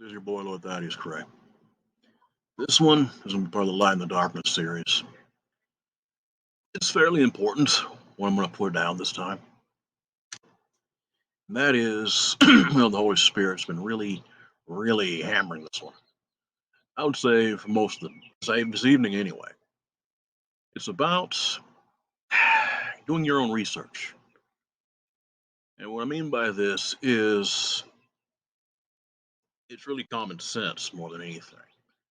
This is your boy Lord Thaddeus Cray. This one is part of the Light in the Darkness series. It's fairly important what I'm going to put down this time. And that is, the Holy Spirit's been really hammering this one. I would say for most of them, say this evening anyway. It's about doing your own research. And what I mean by this is it's really common sense more than anything.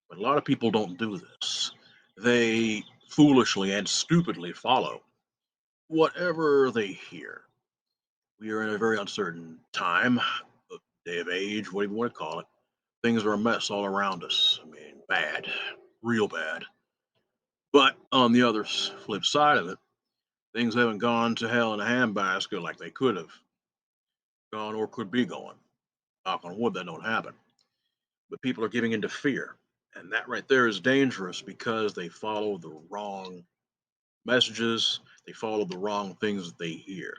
But a lot of people don't do this. They foolishly and stupidly follow whatever they hear. We are in a very uncertain time, day of age, whatever you want to call it. Things are a mess all around us. I mean, bad, real bad. But on the other flip side of it, things haven't gone to hell in a handbasket like they could have gone or could be going. Knock on wood, that don't happen. But people are giving into fear. And that right there is dangerous because they follow the wrong messages, they follow the wrong things that they hear.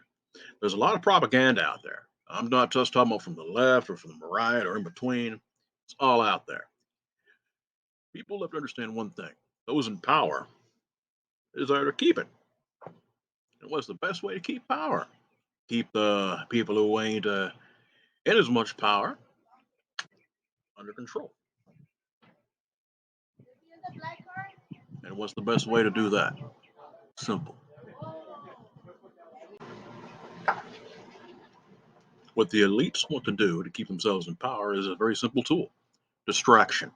There's a lot of propaganda out there. I'm not just talking about from the left or from the right or in between. It's all out there. People have to understand one thing: those in power desire to keep it. And what's the best way to keep power? Keep the people who ain't in as much power under control. And what's the best way to do that? Simple. What the elites want to do to keep themselves in power is a very simple tool: distraction.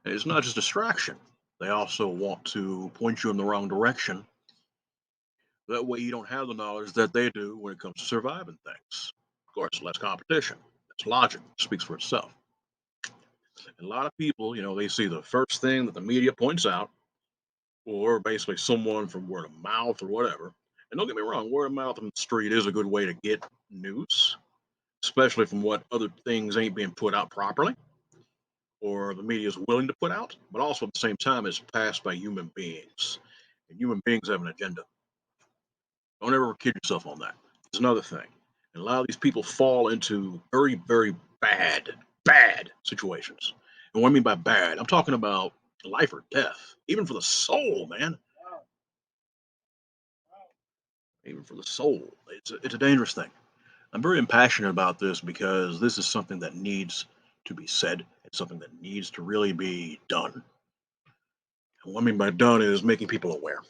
And it's not just distraction, they also want to point you in the wrong direction. That way, you don't have the knowledge that they do when it comes to surviving things. Of course, less competition. That's logic. It speaks for itself. And a lot of people, they see the first thing that the media points out, or basically someone from word of mouth or whatever. And don't get me wrong, word of mouth on the street is a good way to get news, especially from what other things ain't being put out properly or the media is willing to put out. But also at the same time, it's passed by human beings. And human beings have an agenda. Don't ever kid yourself on that. It's another thing. And a lot of these people fall into very bad situations. And what I mean by bad, I'm talking about life or death, even for the soul, man. Even for the soul. It's a dangerous thing. I'm very impassionate about this because this is something that needs to be said. It's something that needs to really be done. And what I mean by done is making people aware.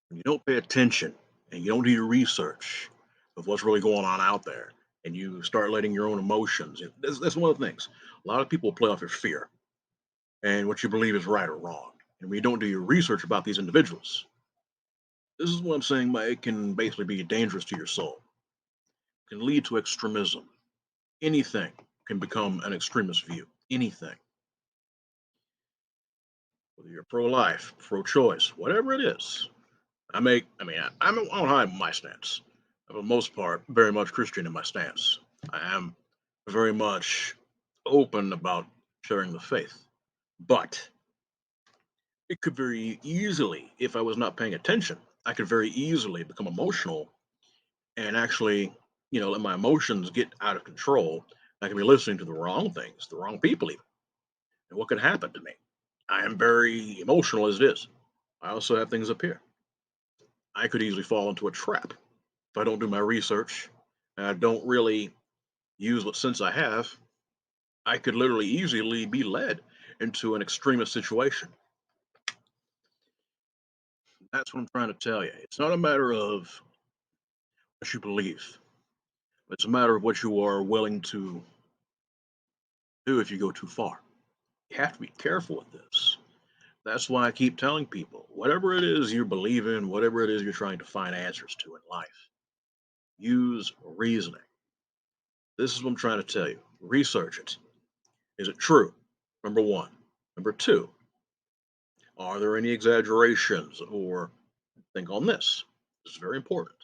When you don't pay attention and you don't do your research of what's really going on out there, and you start letting your own emotions, that's one of the things. A lot of people play off your fear and what you believe is right or wrong. And when you don't do your research about these individuals, this is what I'm saying. It can basically be dangerous to your soul. It can lead to extremism. Anything can become an extremist view. Anything. Whether you're pro-life, pro-choice, whatever it is. I don't hide my stance. For the most part, very much Christian in my stance. I am very much open about sharing the faith. But it could very easily, if I was not paying attention, I could very easily become emotional and actually, let my emotions get out of control. I could be listening to the wrong things, the wrong people even. And what could happen to me? I am very emotional as it is. I also have things up here. I could easily fall into a trap if I don't do my research and I don't really use what sense I have. I could literally easily be led into an extremist situation. That's what I'm trying to tell you. It's not a matter of what you believe. It's a matter of what you are willing to do if you go too far. You have to be careful with this. That's why I keep telling people whatever it is you believe in, whatever it is you're trying to find answers to in life, use reasoning. This is what I'm trying to tell you. Research it. Is it true? Number one. Number two, are there any exaggerations? Or think on this. This is very important.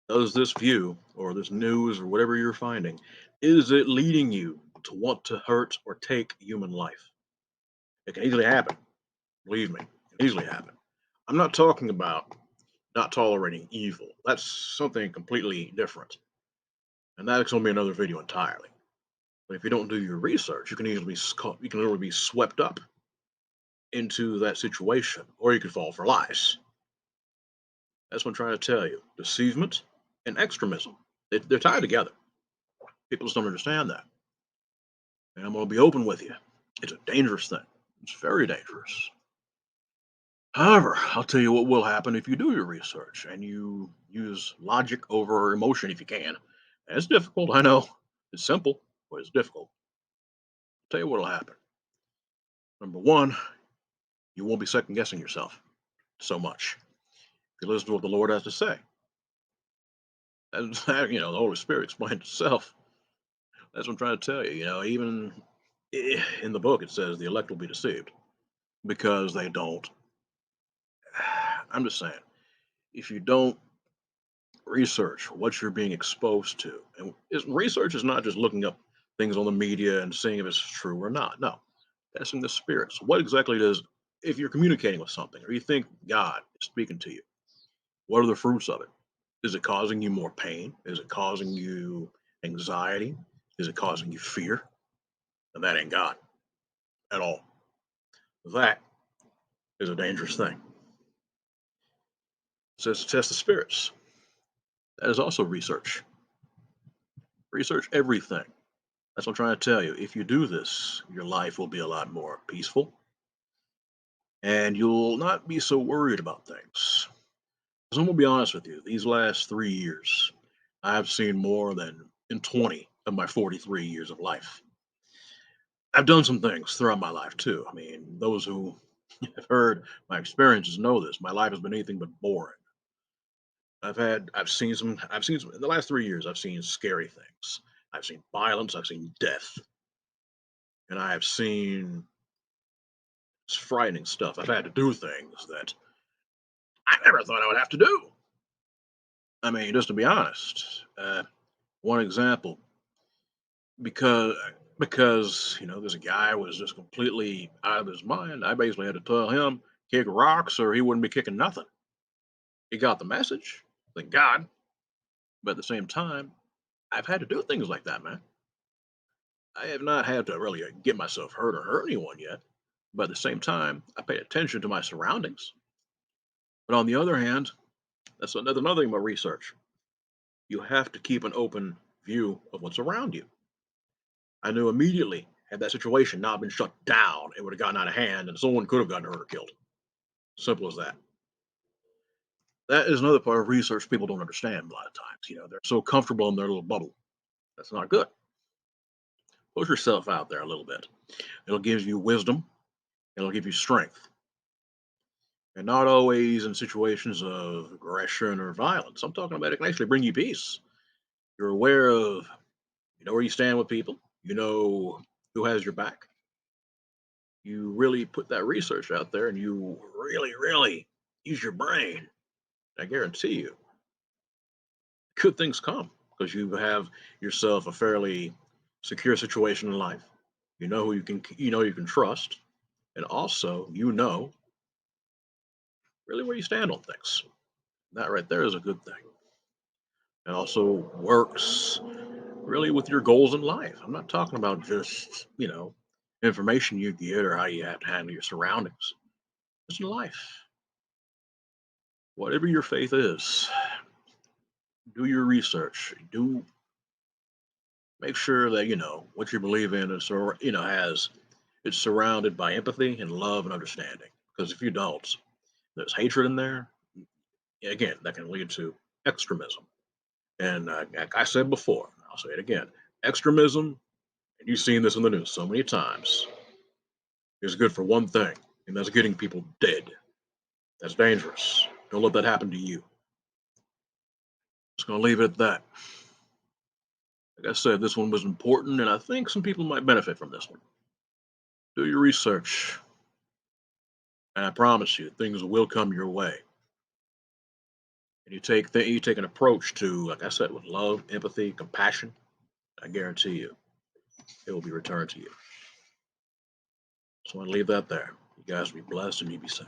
Does this view or this news or whatever you're finding, is it leading you to want to hurt or take human life? It can easily happen. Believe me, it can easily happen. I'm not talking about not tolerating evil. That's something completely different. And that's going to be another video entirely. But if you don't do your research, you can easily you can literally be swept up into that situation, or you could fall for lies. That's what I'm trying to tell you. Deceivement and extremism, they're tied together. People just don't understand that. And I'm going to be open with you. It's a dangerous thing. It's very dangerous. However, I'll tell you what will happen if you do your research and you use logic over emotion if you can. And it's difficult, I know. It's simple, but it's difficult. I'll tell you what'll happen. Number one, you won't be second guessing yourself so much. If you listen to what the Lord has to say, and the Holy Spirit explains itself. That's what I'm trying to tell you. Even in the book, it says the elect will be deceived because they don't. I'm just saying, if you don't research what you're being exposed to, and research is not just looking up things on the media and seeing if it's true or not. No, testing the spirits. What exactly does, if you're communicating with something or you think God is speaking to you, what are the fruits of it? Is it causing you more pain? Is it causing you anxiety? Is it causing you fear? And that ain't God at all. That is a dangerous thing. It says to test the spirits. That is also research. Research everything. That's what I'm trying to tell you. If you do this, your life will be a lot more peaceful and you'll not be so worried about things. Because I'm going to be honest with you, these last 3 years, I've seen more than in 20 of my 43 years of life. I've done some things throughout my life too. I mean, those who have heard my experiences know this. My life has been anything but boring. I've seen some, in the last 3 years, I've seen scary things. I've seen violence, I've seen death, and I have seen frightening stuff. I've had to do things that I never thought I would have to do. I mean, just to be honest, one example, because there's a guy was just completely out of his mind. I basically had to tell him kick rocks or he wouldn't be kicking nothing. He got the message, thank God. But at the same time, I've had to do things like that, man. I have not had to really get myself hurt or hurt anyone yet. But at the same time, I pay attention to my surroundings. But on the other hand, that's another thing about research. You have to keep an open view of what's around you. I knew immediately, had that situation not been shut down, it would have gotten out of hand and someone could have gotten hurt or killed. Simple as that. That is another part of research people don't understand a lot of times. They're so comfortable in their little bubble. That's not good. Push yourself out there a little bit. It'll give you wisdom, it'll give you strength. And not always in situations of aggression or violence. I'm talking about it can actually bring you peace. You're aware of, where you stand with people, you know who has your back. You really put that research out there and you really, really use your brain. I guarantee you, good things come because you have yourself a fairly secure situation in life. You know who you can trust, and also really where you stand on things. That right there is a good thing. It also works really with your goals in life. I'm not talking about just, information you get or how you have to handle your surroundings. It's in life. Whatever your faith is, do your research. Do make sure that what you believe in is has it's surrounded by empathy and love and understanding. Because if you don't, there's hatred in there. Again, that can lead to extremism. And like I said before, I'll say it again: extremism, and you've seen this in the news so many times, is good for one thing, and that's getting people dead. That's dangerous. Don't let that happen to you. Just gonna leave it at that. Like I said, this one was important, and I think some people might benefit from this one. Do your research, and I promise you, things will come your way. And you take an approach to, like I said, with love, empathy, compassion. I guarantee you, it will be returned to you. So I want to leave that there. You guys be blessed and you be safe.